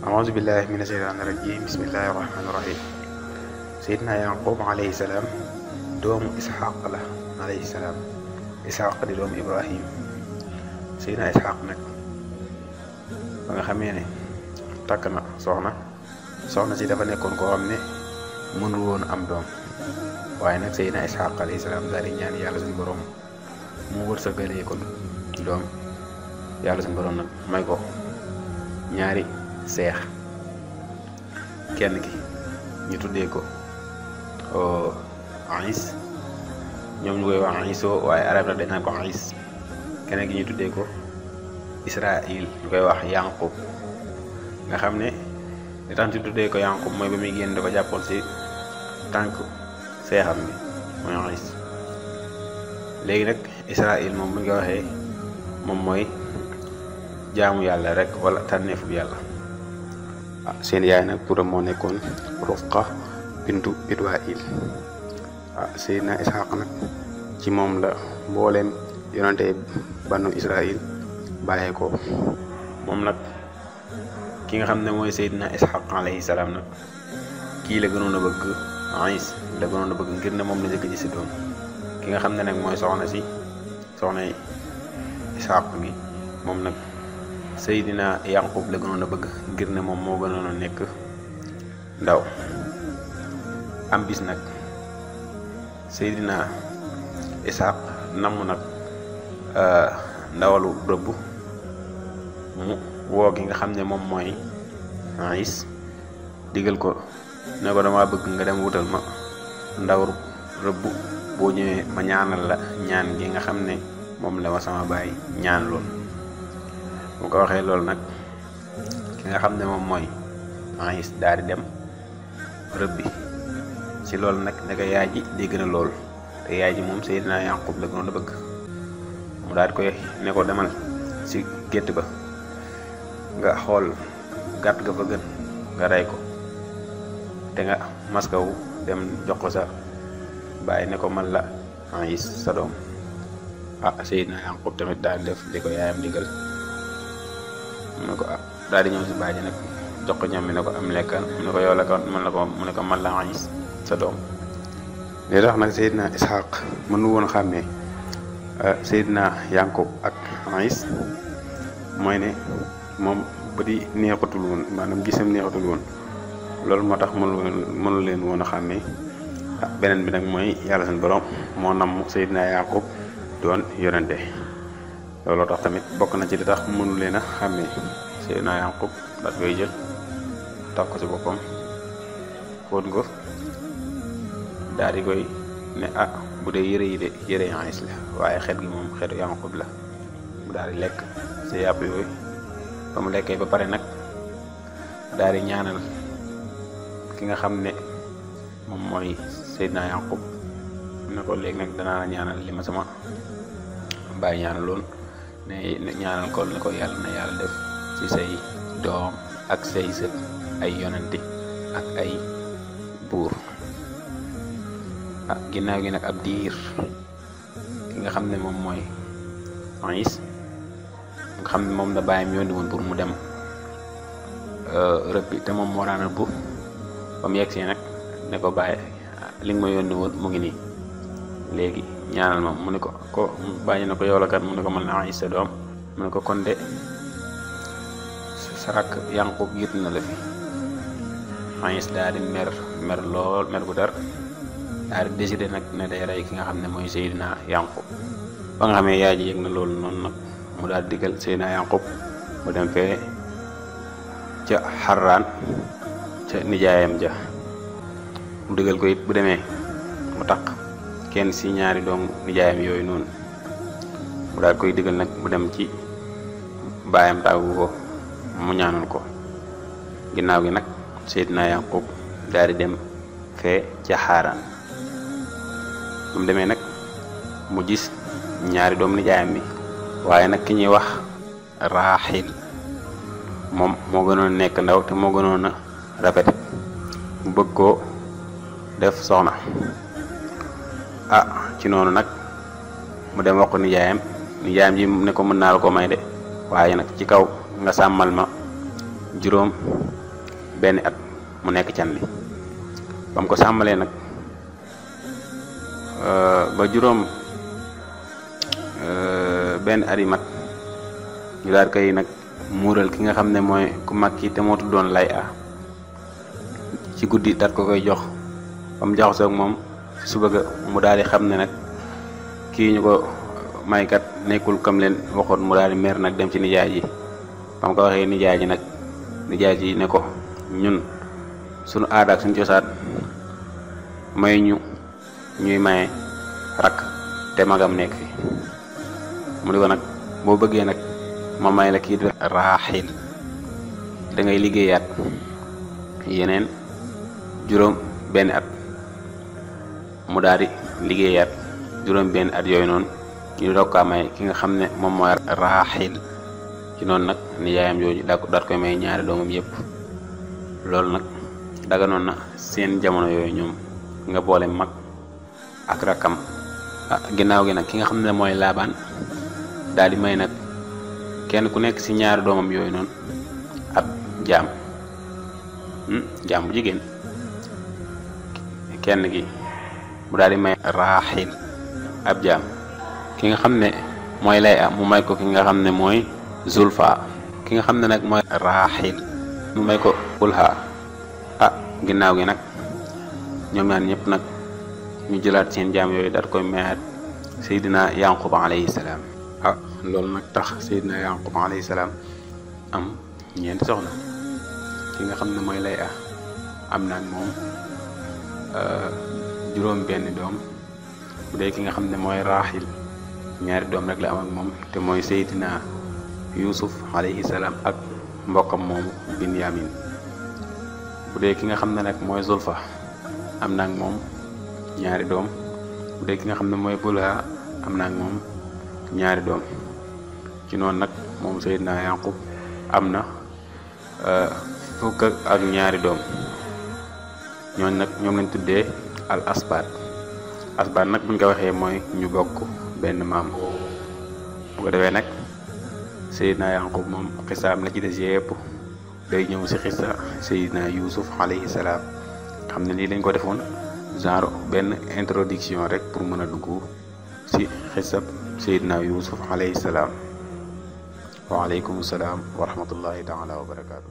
أعوذ بالله من الشيطان الرجيم بسم الله الرحمن الرحيم سيدنا يعقوب عليه السلام doomu Isxaq la alayhi salaam. Isxaq di doomu Ibrahim. Seydina Isxaq nag ba nga xamee ne takk na soxna si dafa nekkoon koo xam ne mënul woon am doom, waaye nag Seydina Isxaq alayhi salaam daal di ñaan yàlla suñu borom mu wërsëgalee ko doom. yàlla suñu borom nag may ko ñaari seex, kenn ki ñu tuddee ko Is, ñoom ñu koy wax Iso, waaye arab la dañ naan ko Is. keneen ki ñu tuddee ko Israil, ñu koy wax Yanqub. nga xam ne li tax ñu tuddee ko Yanqub mooy ba muy génn dafa jàppoon si tànk seexam bi mooy Is. léegi nag Israil moom bu ñu ko waxee moom mooy jaamu yàlla rek wala tànneefu yàlla. seen yaay nag turam moo nekkoon Rufqa bintu Idwail. Seydina Isxaq nag ci moom la mbooleem yonante banu Israil bàyyee ko. moom nag ki nga xam ne mooy Seydina Isxaq alayhi salaam nag kii la gënoon a bëgg, Is la gënoon a bëgg ngir ne moom la njëkk ji si doom. ki nga xam ne nag mooy soxna Isxaq gi moom nag Seydina Yaqub la gënoon a bëgg ngir ne moom moo gënoon a nekk ndaw. am bis nag Seydina Isxaq namm nag ndawalu rëbb mu woo gi nga xam ne moom mooy Is digal ko ne ko dama bëgg nga dem wutal ma ndaw rëbb, boo ñëwee ma ñaanal la ñaan gi nga xam ne moom la ma sama baay ñaan lool. mu ko waxee loolu nag ki nga xam ne moom mooy Is daal di dem rëbbi. ci loolu nag ne ko yaay ji dégg na lool, te yaay ji moom Seydina Yaqub la gënoon a bëgg. mu daal di koy ne ko demal ci gétt ba nga xool gàtt ga fa gën nga rey ko, te nga maskawu dem jox ko sa bàyyi ne ko man la Is sa doom. Seydina Yaqub tamit daal di def di ko yaayam digal. mu ne ko daal di ñëw si bàyyi nag jox ko ñam mi ne ko am lekkan, mu ne ko yow la ko mu ne ko man la Is sa doom. li tax nag Seydina Isxaq mënu woon xàmmee Seydina Yaqub ak Is mooy ne moom ba di neexatul woon, maanaam gisam neexatul woon. loolu moo tax mënu leen woon a xàmmee. beneen bi nag mooy yàlla seen borom moo namm Seydina Yaqub doon yonente. looloo tax tamit bokk na ci li tax mënu leen a xàmmee. Seydina Yaqub daat koy jël taf ko ci boppam, fóot ko, daal di koy ne bu dee yëre yi de yëre Is la, waaye xeet gi moom xeetu Yaqub la. mu daal di lekk ci yàpp yooyu. ba mu lekkee ba pare nag daal di ñaanal ki nga xam ne moom mooy Seydina Yaqub ne ko léegi nag danaa ñaanal li ma sama bàyyi ñaanaloon, ne ñaanal ko ne ko yàlla na yàlla def ci say doom ak say sët ay yonenti ak ay buur. ginnaaw gi nag ab diir ki nga xam ne moom mooy Is nga xam ne moom da bàyyam yónni woon pour mu dem rëbbi, te moom moo daan rëbb. ba mu yegsee nag ne ko bàyyi li nga ma yónni woon mu ngi nii, léegi ñaanal ma. mu ne ko bàyyi na ko yow la kat, mu ne ko man la Is sa doom. mu ne ko kon de sa rakk Yaqub yët na la fi. Is daal di mer lool, mer gu dar, daal di décidé nag ne day rey ki nga xam ne mooy Seydina Yaqub. ba nga xamee yaay ji yëg na loolu noonu nag mu daal di digal Seydina Yaqub mu dem fee ca Xarraan ca nijaayam ja. mu digal ko it bu demee mu takk kenn si ñaari doomu nijaayam yooyu noonu. mu daal koy digal nag mu dem ci baayam tàggu ko mu ñaanal ko. ginnaaw gi nag Seydina Yaqub daal di dem fee ca Xaaraan. mu demee nag mu gis ñaari doomu nijaayam bi, waaye nag ki ñuy wax Raaxil moom moo gënoon nekk ndaw te moo gënoon a rafet. mu bëgg koo def soxna. ci noonu nag mu dem wax ko nijaayam ji ne ko mën naa la ko may de, waaye nag ci kaw nga sàmmal ma juróom benn at mu nekk can li ba mu ko sàmmalee nag ba juróom benn at yi mat ñu daal koy nag muural ki nga xam ne mooy ku mag ki te moo tuddoon lay a ci guddi daat ko koy jox ba mu jaxasoo ak moom suba ga mu daal di xam ne nag kii ñu ko maykat nekkul kam leen waxoon mu daal di mer nag dem ci nijaay ji ba mu ko waxee nijaay ji nag nijaay ji ne ko ñun sunu aada ak suñu cosaan may ñu ñuy maye rakk te magam nekk fi mu di ko nag boo bëggee nag ma may la kii di raaxil da ngay liggéeyaat yeneen juróom benn at mu daal di liggéeyaat juróom benn at yooyu noonu ñu doog kaa may ki nga xam ne moom mooy raaxil ci noonu nag nijaayam jooju daat koy may ñaari doomam yépp loolu nag daganoon na seen jamono yooyu ñoom nga boole mag ak rakkam ginnaaw gi nag ki nga xam ne mooy laabaan daal di may nag kenn ku nekk ci ñaari doomam yooyu noonu ab jaam bu jigéen kenn gi mu daal di may raaxil ab jaam ki nga xam ne mooy lay a mu may ko ki nga xam ne mooy zulfa ki nga xam ne nag mooy raaxil mu may ko ulha ginnaaw gi nag ñoom ñaar ñëpp nag ñu jëlaat seen jaam yooyu daal koy mayaat Seydina Yanqub alayhi salaam loolu nag tax Seydina Yanqub alayhi salaam am ñeenti soxna ki nga xam ne mooy lay a am naag moom juróom benn doom bu dee ki nga xam ne mooy raaxil ñaari doom rek la am ak moom te mooy Seydina Yuusuf alayhi salaam ak mbokkam moomu Binyamin bu dee ki nga xam ne nag mooy Zulfa am naag moom ñaari doom bu dee ki nga xam ne mooy Bulha am naag moom ñaari doom ci noonu nag moom Seydina Yanqub am na fukk ak ñaari doom ñooñ nag ñoom lañ tuddee al asbaat nag buñ ko waxee mooy ñu bokk benn maam bu ko defee nag Seydina Yanqub moom xisaam la ci des yépp day ñëw ci xisa Seydina Yuusuf alayhi salaam xam ne lii lañ ko defoon genre benn introduction rek pour mën a dugg ci xisab Seydina Yuusuf alayhi salaam wa aleykum salaam wa rahmatullahi taala wa barakaatu